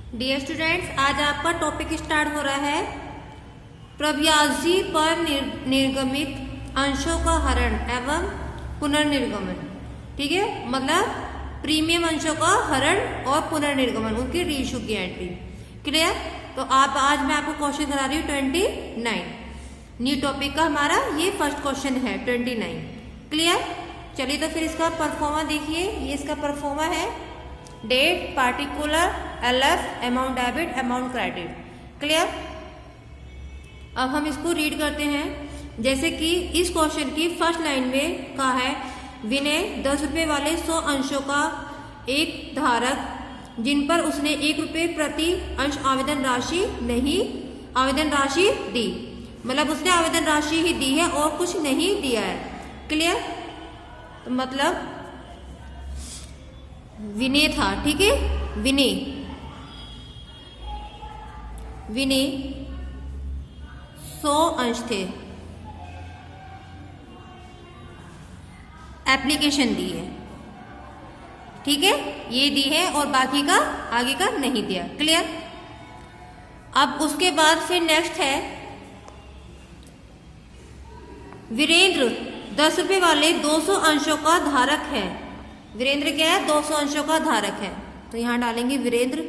Dear students, आज आपका topic start हो रहा है प्रव्याजी पर निर्गमित अंशों का हरण एवं पुनर्निर्गमन। ठीक है, मतलब प्रीमियम अंशों का हरण और पुनर्निर्गमन, उनकी रीइश्यू की एंट्री। क्लियर? तो आज मैं आपको क्वेश्चन करा रही हूँ 29 न्यू टॉपिक का। हमारा ये फर्स्ट क्वेश्चन है 29। क्लियर? चलिए तो फिर इसका परफॉर्मा देखिए। ये इसका परफॉर्मा है date, particular, LF, amount debit, amount credit. Clear? अब हम इसको रीड करते हैं। जैसे कि इस क्वेश्चन की फर्स्ट लाइन में कहा है, विनय 10 रुपये वाले 100 अंशों का एक धारक जिन पर उसने 1 रुपये प्रति अंश आवेदन राशि दी। मतलब उसने आवेदन राशि ही दी है और कुछ नहीं दिया है। क्लियर? तो मतलब विनय था। ठीक है, विनय 100 अंश थे, एप्लीकेशन दी है। ठीक है, ये दी है और बाकी का आगे का नहीं दिया। क्लियर? अब उसके बाद फिर नेक्स्ट है वीरेंद्र 10 रुपये वाले 200 अंशों का धारक है। वीरेंद्र क्या है? 200 अंशों का धारक है। तो यहां डालेंगे वीरेंद्र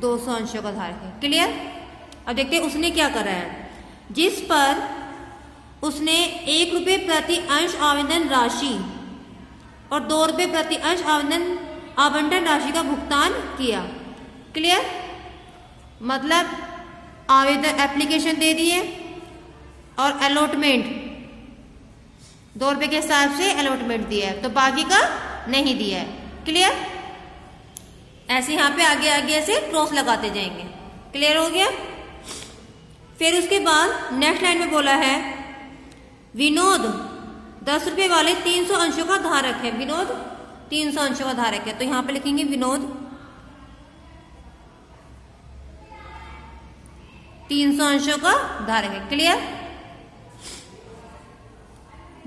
200 अंशों का धारक है। क्लियर? अब देखते हैं उसने क्या करा है। जिस पर उसने 1 रुपये प्रति अंश आवेदन राशि और 2 रुपये प्रति अंश आवंटन राशि का भुगतान किया। क्लियर? मतलब आवेदन एप्लीकेशन दे दिए और अलॉटमेंट 2 रुपये के हिसाब से अलॉटमेंट दिया है, तो बाकी का नहीं दिया है। क्लियर? ऐसे यहां पे आगे आगे ऐसे क्रॉस लगाते जाएंगे। क्लियर हो गया? फिर उसके बाद नेक्स्ट लाइन में बोला है विनोद 10 रुपये वाले 300 अंशों का धारक है। विनोद 300 अंशों का धारक है, तो यहां पे लिखेंगे विनोद 300 अंशों का धारक है। क्लियर?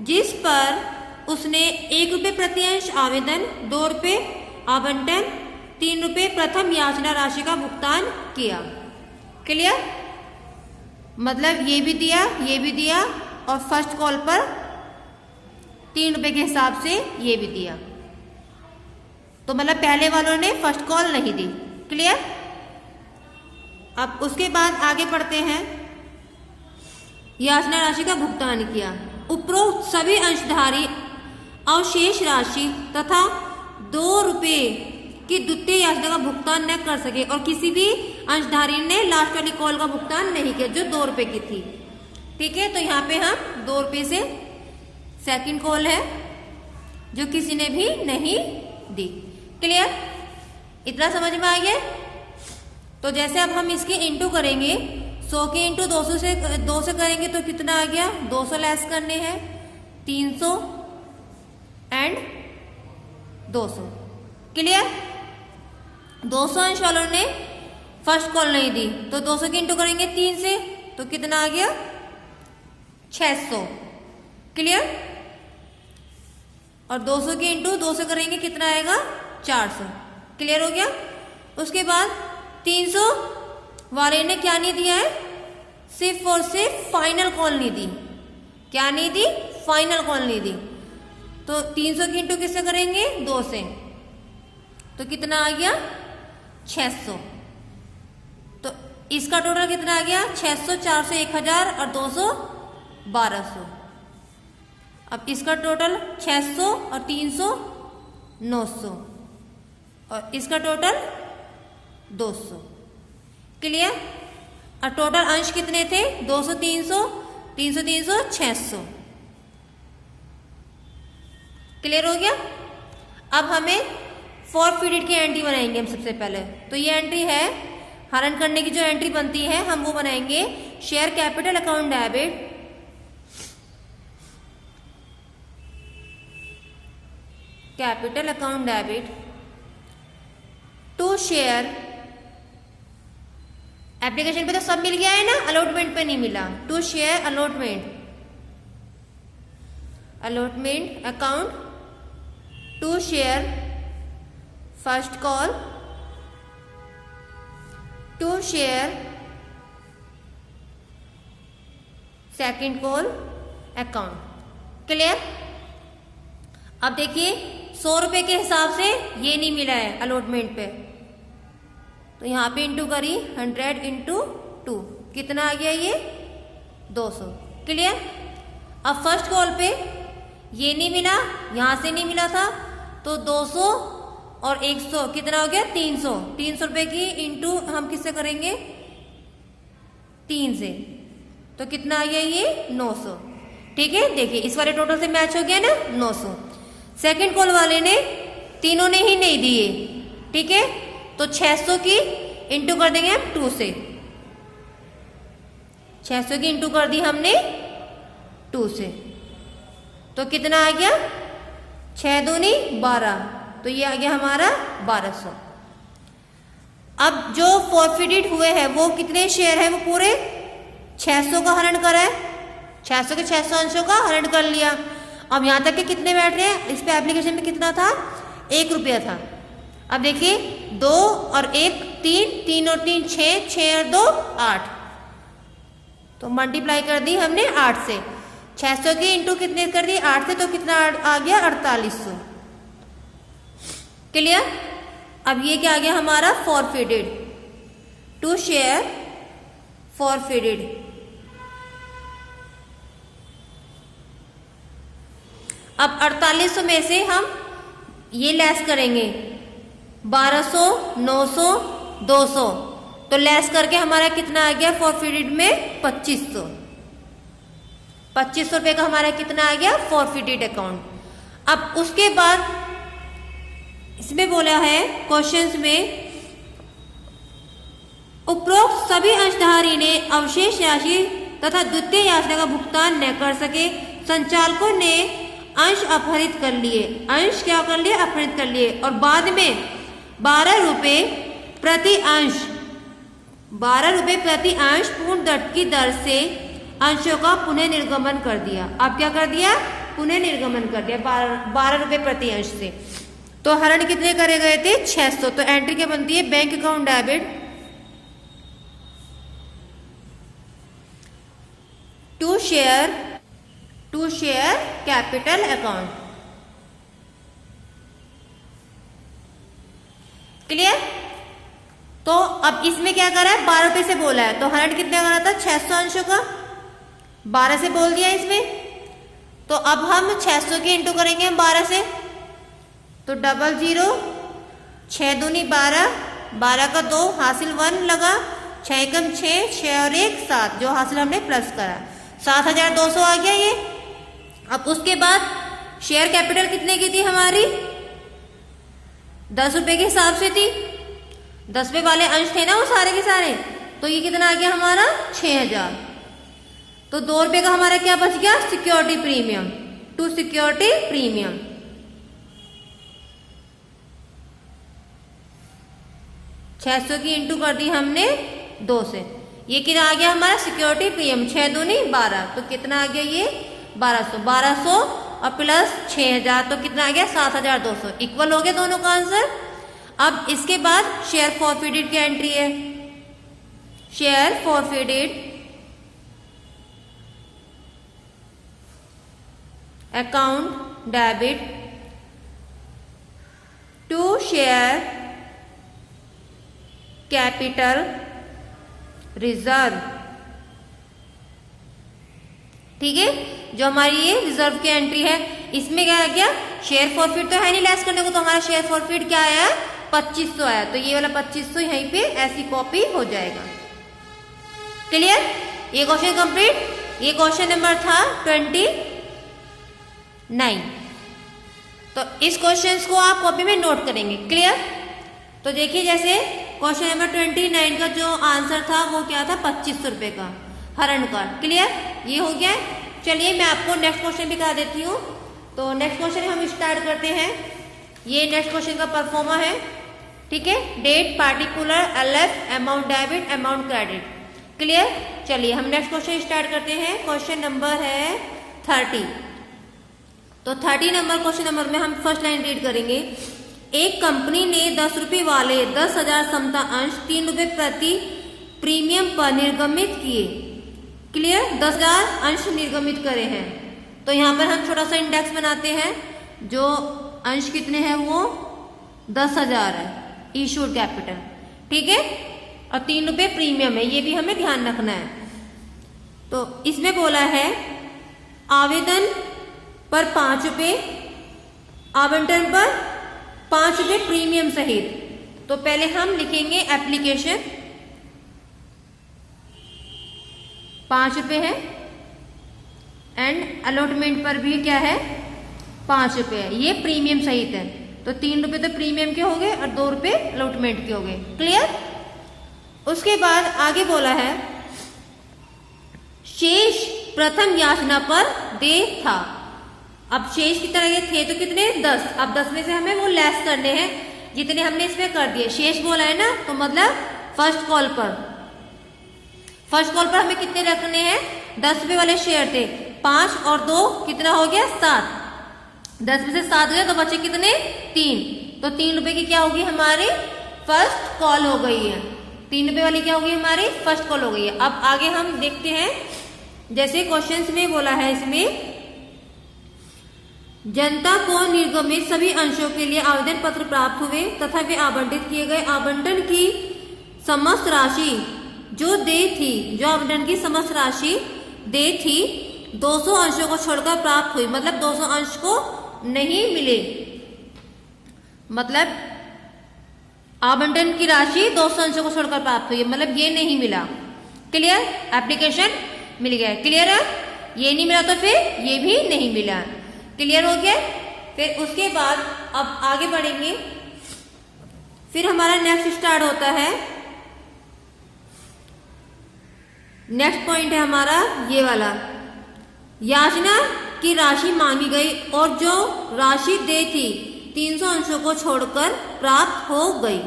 जिस पर उसने 1 रुपये प्रति अंश आवेदन, 2 रुपये आवंटन, 3 रुपये प्रथम याचना राशि का भुगतान किया। क्लियर? मतलब ये भी दिया और फर्स्ट कॉल पर 3 रुपये के हिसाब से ये भी दिया। तो मतलब पहले वालों ने फर्स्ट कॉल नहीं दी। क्लियर? अब उसके बाद आगे पढ़ते हैं, याचना राशि का भुगतान किया। उपरोक्त सभी अंशधारी अवशेष राशि तथा 2 रुपये की द्वितीय याचना का भुगतान न कर सके और किसी भी अंशधारी ने लास्ट वाली कॉल का भुगतान नहीं किया जो 2 रुपये की थी। ठीक है, तो यहाँ पे हम 2 रुपये से सेकंड कॉल है जो किसी ने भी नहीं दी। क्लियर? इतना समझ में आ गया? तो जैसे अब हम इसके इंटू करेंगे, 100 के इंटू 200 से करेंगे तो कितना आ गया? 200 लेस करने हैं, 300 एंड 200। क्लियर? 200 अंश वालों ने फर्स्ट कॉल नहीं दी, तो 200 के इंटू करेंगे 3 से, तो कितना आ गया? 600। क्लियर? और 200 के इंटू 200 करेंगे कितना आएगा? 400। क्लियर हो गया? उसके बाद 300 वाले ने क्या नहीं दिया है? सिर्फ और सिर्फ फाइनल कॉल नहीं दी। क्या नहीं दी? फाइनल कॉल नहीं दी। तो 300 की इंटू किससे करेंगे? 2 से, तो कितना आ गया? 600। तो इसका टोटल कितना आ गया? 600, 400, 1000 और 200 1200। अब इसका टोटल 600 और 300 900 और इसका टोटल 200। क्लियर? और टोटल अंश कितने थे? 200 300 300 300 600। क्लियर हो गया? अब हमें फॉरफिटेड की एंट्री बनाएंगे हम सबसे पहले। तो ये एंट्री है हरण करने की, जो एंट्री बनती है हम वो बनाएंगे share capital account debit to share. Application पे तो सब मिल गया है ना, अलॉटमेंट पे नहीं मिला। To share allotment account to share first call, to share second call account. Clear? अब देखिए 100 रुपए के हिसाब से ये नहीं मिला है अलॉटमेंट पे, तो यहाँ पे इंटू करी 100 इंटू 2, कितना आ गया ये 200। क्लियर? अब फर्स्ट कॉल पे ये नहीं मिला, यहाँ से नहीं मिला था, तो 200 और 100 कितना हो गया 300। 300 रुपए की इंटू हम किससे करेंगे 3 से, तो कितना आ गया ये 900। ठीक है, देखिए इस वाले टोटल से मैच हो गया ना 900। सेकंड कॉल वाले ने तीनों ने ही नहीं दिए, ठीक है, तो 600 की इंटू कर देंगे हम 2 से। 600 की इंटू कर दी हमने 2 से, तो कितना आ गया 6 दूनी 12, तो ये आ गया हमारा 1200। अब जो फॉरफिटेड हुए हैं वो कितने शेयर है, वो पूरे 600 का हरण करा है, 600 के 600 अंशों का हरण कर लिया। अब यहां तक के कितने बैठ रहे हैं, इस पे एप्लीकेशन में कितना था 1 रुपया था। अब देखिए 2 और 1 3, 3 और 3 6, 6 और 2 8, तो मल्टीप्लाई कर दी हमने 8 से। 600 की इंटू कितने कर दी 8 से, तो कितना आ गया 4800। क्लियर? अब ये क्या आ गया हमारा फॉरफिटेड, टू शेयर फॉरफिटेड। अब 4800 में से हम ये लेस करेंगे 1200, 900, 200, तो लेस करके हमारा कितना आ गया फॉरफिटेड में 2500। 2500 रुपए का हमारा कितना आ गया फॉरफिटेड अकाउंट। अब उसके बाद इसमें बोला है क्वेश्चंस में, उपरोक्त सभी अंशधारी ने अवशेष राशि तथा द्वितीय याचना का भुगतान न कर सके, संचालकों ने अंश अपहरित कर लिए, अंश क्या कर लिए अपहरित कर लिए, और बाद में 12 रुपए प्रति अंश, 12 रुपए प्रति अंश पूर्ण दर की दर से अंशों का पुनः निर्गमन कर दिया। अब क्या कर दिया पुनः निर्गमन कर दिया 12 रुपए प्रति अंश से। तो हरण कितने करे गए थे 600, तो एंट्री क्या बनती है bank account debit to share capital account. Clear? तो अब इसमें क्या करा है 12 रुपए से बोला है, तो हरण कितने करा था 600 अंशों का, 12 से बोल दिया इसमें, तो अब हम 600 की इंटू करेंगे हम 12 से, तो 00, 6 दूनी 12, 12 का 2 हासिल 1 लगा, 6 एकम 6, 6 और 1 7, जो हासिल हमने प्लस करा 7200 आ गया ये। अब उसके बाद शेयर कैपिटल कितने की थी हमारी 10 रुपए के हिसाब से थी, 10 रुपए वाले अंश थे ना वो सारे के सारे, तो ये कितना आ गया हमारा 6000। तो 2 रुपए का हमारा क्या बच गया security premium, to security premium. छह सौ की इंटू कर दी हमने 2 से, ये कितना आ गया हमारा सिक्योरिटी प्रीमियम 6 दूनी 12, तो कितना आ गया ये 1200, 1200 और प्लस 6000, तो कितना आ गया 7200, इक्वल हो गया दोनों का आंसर। अब इसके बाद शेयर फॉरफिटेड की एंट्री है, share forfeited account debit to share capital reserve. ठीक है, जो हमारी ये रिजर्व की एंट्री है, इसमें क्या आ गया शेयर फॉरफिट तो है नहीं लेस करने को, तो हमारा शेयर फॉरफिट क्या आया 2500 आया, तो ये वाला 2500 यहीं पे ऐसी कॉपी हो जाएगा। क्लियर? ये क्वेश्चन कंप्लीट। ये क्वेश्चन नंबर था 29। तो इस क्वेश्चन को आप कॉपी में नोट करेंगे। क्लियर? तो देखिए जैसे क्वेश्चन नंबर 29 का जो आंसर था वो क्या था 2500 रुपए का हरण का। क्लियर? ये हो गया। चलिए मैं आपको नेक्स्ट क्वेश्चन भी करा देती हूँ। तो नेक्स्ट क्वेश्चन हम स्टार्ट करते हैं। ये नेक्स्ट क्वेश्चन का परफॉर्मा है। ठीक है, date particular LF amount debit amount credit. Clear? चलिए हम नेक्स्ट क्वेश्चन स्टार्ट करते हैं। क्वेश्चन नंबर है 30। तो 30 नंबर क्वेश्चन नंबर में हम फर्स्ट लाइन रीड करेंगे। एक कंपनी ने 10 रुपए वाले 10,000 समता अंश 3 रुपए प्रति प्रीमियम पर निर्गमित किए। क्लियर, 10,000 अंश निर्गमित करे हैं। तो यहाँ पर हम छोटा सा इंडेक्स बनाते हैं। जो अंश कितने हैं वो 10,000 है, इशूड कैपिटल, ठीक है, और 3 रुपए प्रीमियम है, ये भी हमें ध्यान रखना है। तो इसमें बोला है आवेदन पर 5 रुपए, आवंटन पर 5 रुपए प्रीमियम सहित। तो पहले हम लिखेंगे एप्लीकेशन 5 रुपए है, एंड अलॉटमेंट पर भी क्या है 5 रुपए है, ये प्रीमियम सहित है। तो 3 रुपए तो प्रीमियम के हो गए और 2 रुपए अलॉटमेंट के हो गए। क्लियर। उसके बाद आगे बोला है शेष प्रथम याचना पर दे था। अब शेष की तरह थे तो कितने 10। अब 10 में से हमें वो लेस करने हैं जितने हमने इसमें कर दिए। शेष बोला है ना, तो मतलब फर्स्ट कॉल पर हमें कितने रखने हैं, 10 रुपए वाले शेयर थे, 5 और 2 कितना हो गया 7। 10 में से 7 गए तो बचे कितने 3। तो 3 रुपए की क्या होगी हमारी फर्स्ट कॉल हो गई है। 3 रुपए वाली क्या होगी हमारी फर्स्ट कॉल हो गई है। अब आगे हम देखते हैं, जैसे क्वेश्चंस में बोला है इसमें जनता को निर्गमित सभी अंशों के लिए आवेदन पत्र प्राप्त हुए तथा वे आवंटित किए गए। आवंटन की समस्त राशि जो दे थी, जो आवंटन की समस्त राशि दे थी 200 अंशों को छोड़कर प्राप्त हुई। मतलब 200 अंश को नहीं मिले, मतलब आवंटन की राशि 200 अंशों को छोड़कर प्राप्त हुई, मतलब ये नहीं मिला। क्लियर, एप्लीकेशन मिल गया। क्लियर है, ये नहीं मिला तो फिर ये भी नहीं मिला। क्लियर हो गया। फिर उसके बाद अब आगे बढ़ेंगे। फिर हमारा नेक्स्ट स्टार्ट होता है, नेक्स्ट पॉइंट है हमारा ये वाला, याचना की राशि मांगी गई और जो राशि दे थी 300 अंशों को छोड़कर प्राप्त हो गई।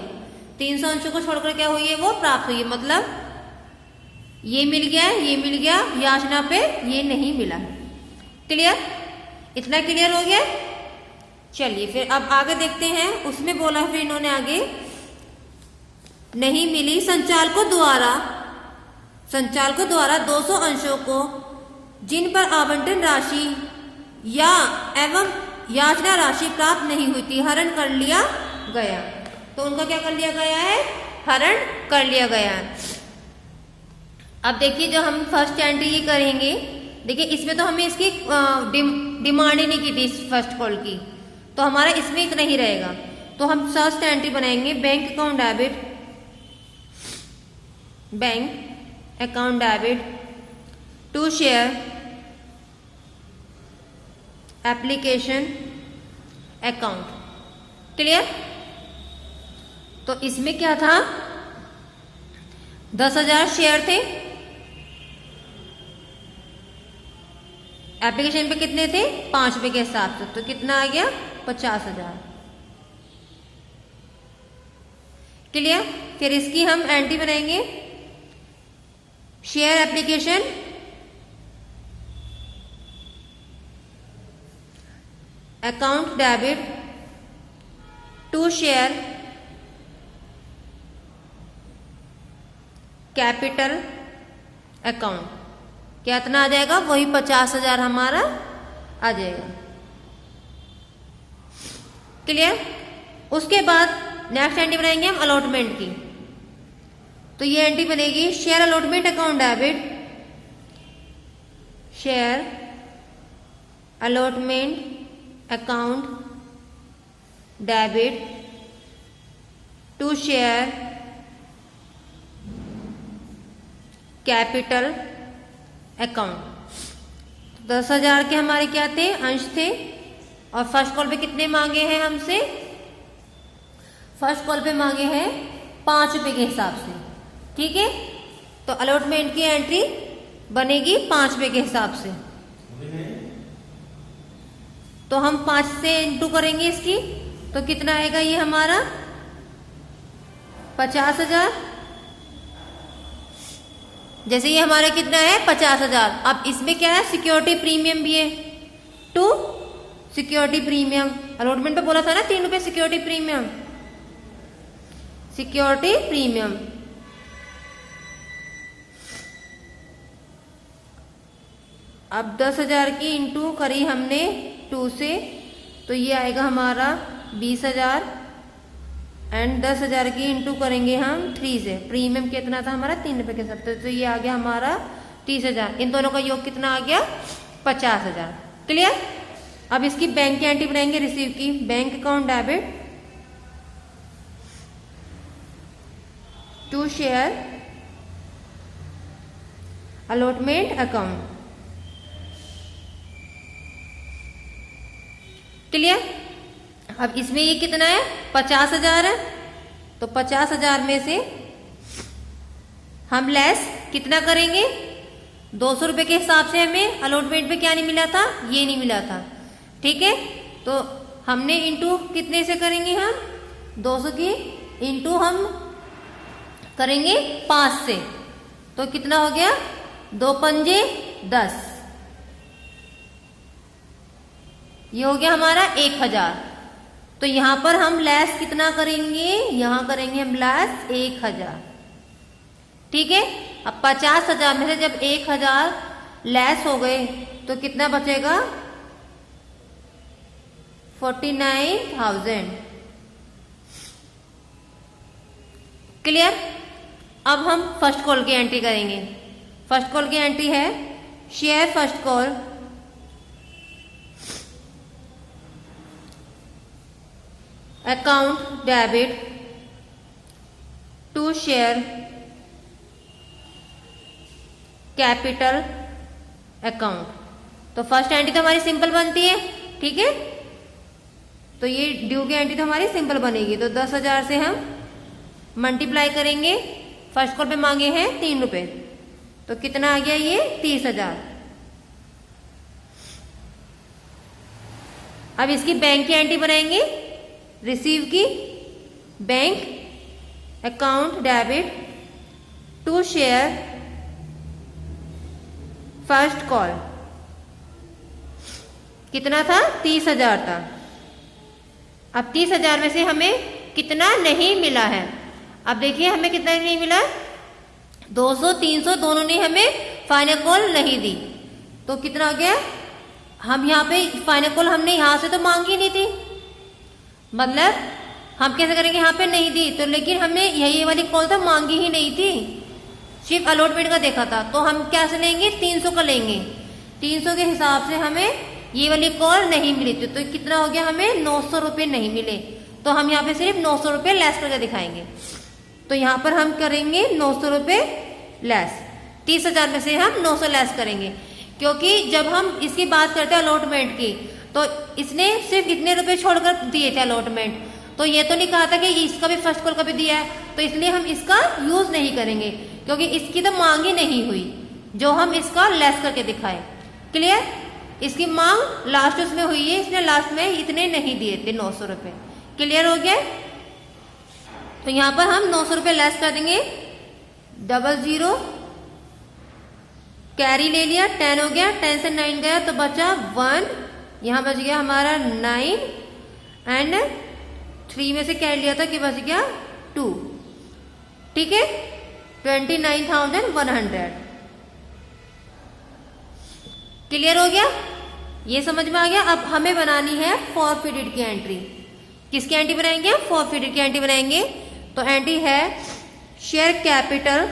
300 अंशों को छोड़कर क्या हुई है वो प्राप्त हुई, मतलब ये मिल गया, ये मिल गया, याचना पे ये नहीं मिला। क्लियर, इतना क्लियर हो गया। चलिए फिर अब आगे देखते हैं। उसमें बोला फिर इन्होंने आगे नहीं मिली संचालकों द्वारा 200 अंशों को जिन पर आवंटन राशि या एवं याचना राशि प्राप्त नहीं हुई थी हरण कर लिया गया। तो उनका क्या कर लिया गया है, हरण कर लिया गया है। अब देखिए जो हम फर्स्ट एंट्री ये करेंगे, देखिए इसमें तो हमें इसकी डिमांड ही नहीं की थी इस फर्स्ट कॉल की, तो हमारा इसमें इतना ही रहेगा। तो हम फर्स्ट एंट्री बनाएंगे bank account debit to share application account. Clear. तो इसमें क्या था 10,000 शेयर थे, एप्लीकेशन पे कितने थे 5 रुपए के हिसाब से, तो कितना आ गया 50,000। क्लियर। फिर इसकी हम एंट्री बनाएंगे share application account debit to share capital account. कितना आ जाएगा, वही 50,000 हमारा आ जाएगा। क्लियर। उसके बाद नेक्स्ट एंट्री बनाएंगे हम अलॉटमेंट की। तो ये एंट्री बनेगी share allotment account debit, share allotment account debit to share capital account. 10,000 के हमारे क्या थे, अंश थे, और फर्स्ट कॉल पे कितने मांगे हैं हमसे, फर्स्ट कॉल पे मांगे हैं 5 रुपए के हिसाब से। ठीक है, तो अलॉटमेंट की एंट्री बनेगी 5 रुपए के हिसाब से। तो हम 5 से इंटू करेंगे इसकी, तो कितना आएगा ये हमारा 50,000। जैसे ये हमारा कितना है 50,000। अब इसमें क्या है, सिक्योरिटी प्रीमियम भी है, टू सिक्योरिटी प्रीमियम, अलॉटमेंट पे बोला था ना 3 रुपए सिक्योरिटी प्रीमियम, सिक्योरिटी प्रीमियम। अब 10,000 की इंटू करी हमने 2 से, तो ये आएगा हमारा 20,000 एंड 10,000 की इंटू करेंगे हम 3 से। प्रीमियम कितना था हमारा 3 रुपए के हिसाब से, तो ये आ गया हमारा 30,000। इन दोनों का योग कितना आ गया 50,000। क्लियर। अब इसकी बैंक की एंट्री बनाएंगे, रिसीव की। Bank account debit to share allotment account. Clear. अब इसमें ये कितना है 50,000 है, तो 50,000 में से हम लेस कितना करेंगे 200 रुपए के हिसाब से। हमें अलॉटमेंट पे क्या नहीं मिला था, ये नहीं मिला था। ठीक है, तो हमने इंटू कितने से करेंगे हम 200 की इंटू हम करेंगे 5 से, तो कितना हो गया 2 पंजे 10, ये हो गया हमारा 1,000। तो यहां पर हम लेस कितना करेंगे, यहां करेंगे हम लेस 1,000। ठीक है। अब 50,000 में से जब 1,000 लेस हो गए तो कितना बचेगा 49,000। क्लियर। अब हम फर्स्ट कॉल की एंट्री करेंगे। फर्स्ट कॉल की एंट्री है share first call account debit to share capital account. तो फर्स्ट एंट्री तो हमारी सिंपल बनती है। ठीक है, तो ये ड्यू की एंट्री तो हमारी सिंपल बनेगी। तो 10,000 से हम मल्टीप्लाई करेंगे, फर्स्ट कॉल पे मांगे हैं 3 रुपए, तो कितना आ गया ये 30,000। अब इसकी बैंक की एंट्री बनाएंगे, रिसीव की। Bank account debit to share first call, कितना था 30,000 था। अब 30,000 में से हमें कितना नहीं मिला है, अब देखिए हमें कितना नहीं मिला 200 300 दोनों ने हमें फाइनल कॉल नहीं दी, तो कितना हो गया। हम यहाँ पे फाइनल कॉल हमने यहां से तो मांगी नहीं थी, मतलब हम कैसे करेंगे, यहाँ पे नहीं दी तो, लेकिन हमने यही वाली कॉल तो मांगी ही नहीं थी, सिर्फ अलॉटमेंट का देखा था। तो हम क्या से लेंगे 300 का लेंगे, 300 के हिसाब से हमें ये वाली कॉल नहीं मिली थी, तो कितना हो गया हमें 900 रुपये नहीं मिले। तो हम यहाँ पे सिर्फ 900 रुपये लेस करके दिखाएंगे। तो यहाँ पर हम करेंगे 900 रुपये लेस, 30,000 में से हम 900 लेस करेंगे, क्योंकि जब हम इसकी बात करते हैं अलॉटमेंट की तो इसने सिर्फ इतने रुपए छोड़कर दिए थे अलॉटमेंट, तो ये तो नहीं कहा था कि इसका भी फर्स्ट कॉल का भी दिया है, तो इसलिए हम इसका यूज नहीं करेंगे, क्योंकि इसकी तो मांग ही नहीं हुई जो हम इसका लेस करके दिखाए। क्लियर। इसकी मांग लास्ट उसमें हुई है, इसने लास्ट में इतने नहीं दिए थे 900 रुपये। क्लियर हो गया। तो यहां पर हम 900 रुपये लेस कर देंगे, 00 कैरी ले लिया, 10 हो गया, 10 से 9 गया तो बचा 1, यहां बच गया हमारा 9 एंड 3 में से कैरी लिया था कि बच गया 2। ठीक है, 29,100। क्लियर हो गया, ये समझ में आ गया। अब हमें बनानी है फॉरफिटेड की एंट्री। किसकी एंट्री बनाएंगे, फॉरफिटेड की एंट्री बनाएंगे। तो एंट्री है शेयर कैपिटल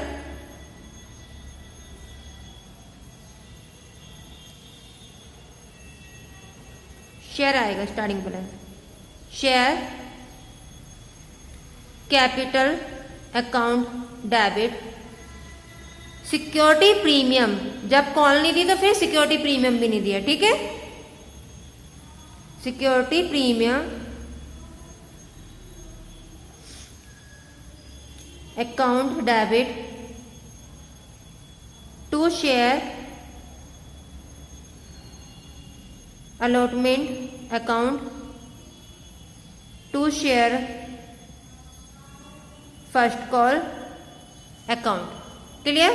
शेयर आएगा starting balance, share capital account debit security premium. जब कॉल नहीं दी तो फिर सिक्योरिटी प्रीमियम भी नहीं दिया। ठीक है, security premium account debit to share allotment account to share first call account. Clear.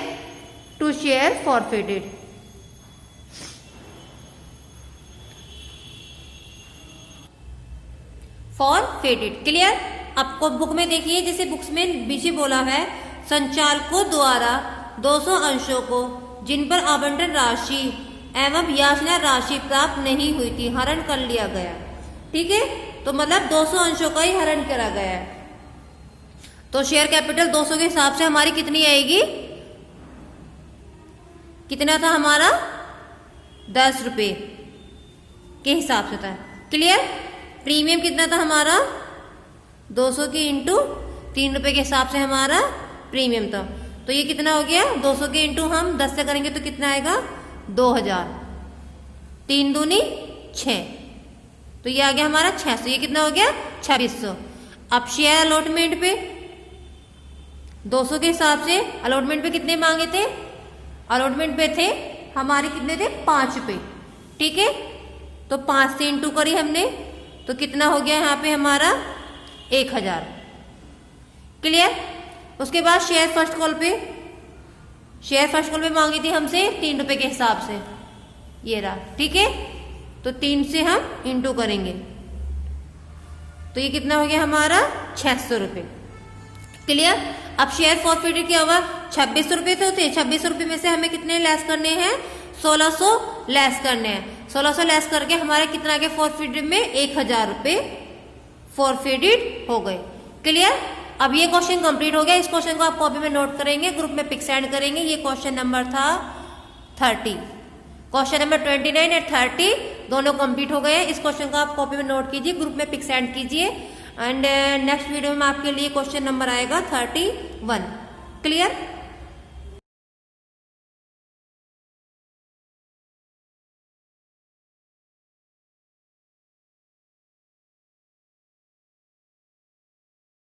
To share forfeited. Forfeited. Clear. आपको बुक में देखिए, जैसे बुक्स में पीछे बोला है संचालकों द्वारा 200 अंशों को जिन पर आवंटन राशि एवं याचना राशि प्राप्त नहीं हुई थी हरण कर लिया गया। ठीक है, तो मतलब 200 अंशों का ही हरण करा गया है। तो शेयर कैपिटल 200 के हिसाब से हमारी कितनी आएगी, कितना था हमारा 10 रुपए के हिसाब से था। क्लियर। प्रीमियम कितना था हमारा 200 के इंटू 3 रुपए के हिसाब से हमारा प्रीमियम था। तो ये कितना हो गया, 200 के इंटू हम 10 से करेंगे तो कितना आएगा 2000, 3 दूनी 6, तो ये आ गया हमारा 600। ये कितना हो गया 2600। अब शेयर अलॉटमेंट पे 200 के हिसाब से अलॉटमेंट पे कितने मांगे थे, अलॉटमेंट पे थे हमारे कितने थे 5 रुपए। ठीक है, तो 5 से इंटू करी हमने तो कितना हो गया यहाँ पे हमारा 1000। क्लियर। उसके बाद शेयर फर्स्ट कॉल पे, शेयर फर्स्ट कॉल पे मांगी थी हमसे 3 रुपए के हिसाब से, ये रहा। ठीक है, तो 3 से हम इंटू करेंगे तो ये कितना हो गया हमारा 600 रुपए। क्लियर। अब शेयर फॉरफिटेड क्या हुआ, 2600 रुपए तो थे, 2600 रुपए में से हमें कितने लेस करने हैं, 1600 लेस करने हैं। 1600 लेस करके हमारे कितना गया फॉरफिटेड में 1000 रुपए फॉरफिटेड हो गए। क्लियर। अब ये क्वेश्चन कंप्लीट हो गया। इस क्वेश्चन को आप कॉपी में नोट करेंगे, ग्रुप में पिक सेंड करेंगे। ये क्वेश्चन नंबर था 30। क्वेश्चन नंबर 29 और 30 दोनों कंप्लीट हो गए। इस क्वेश्चन को आप कॉपी में नोट कीजिए, ग्रुप में पिक सेंड कीजिए एंड नेक्स्ट वीडियो में आपके लिए क्वेश्चन नंबर आएगा 31। क्लियर।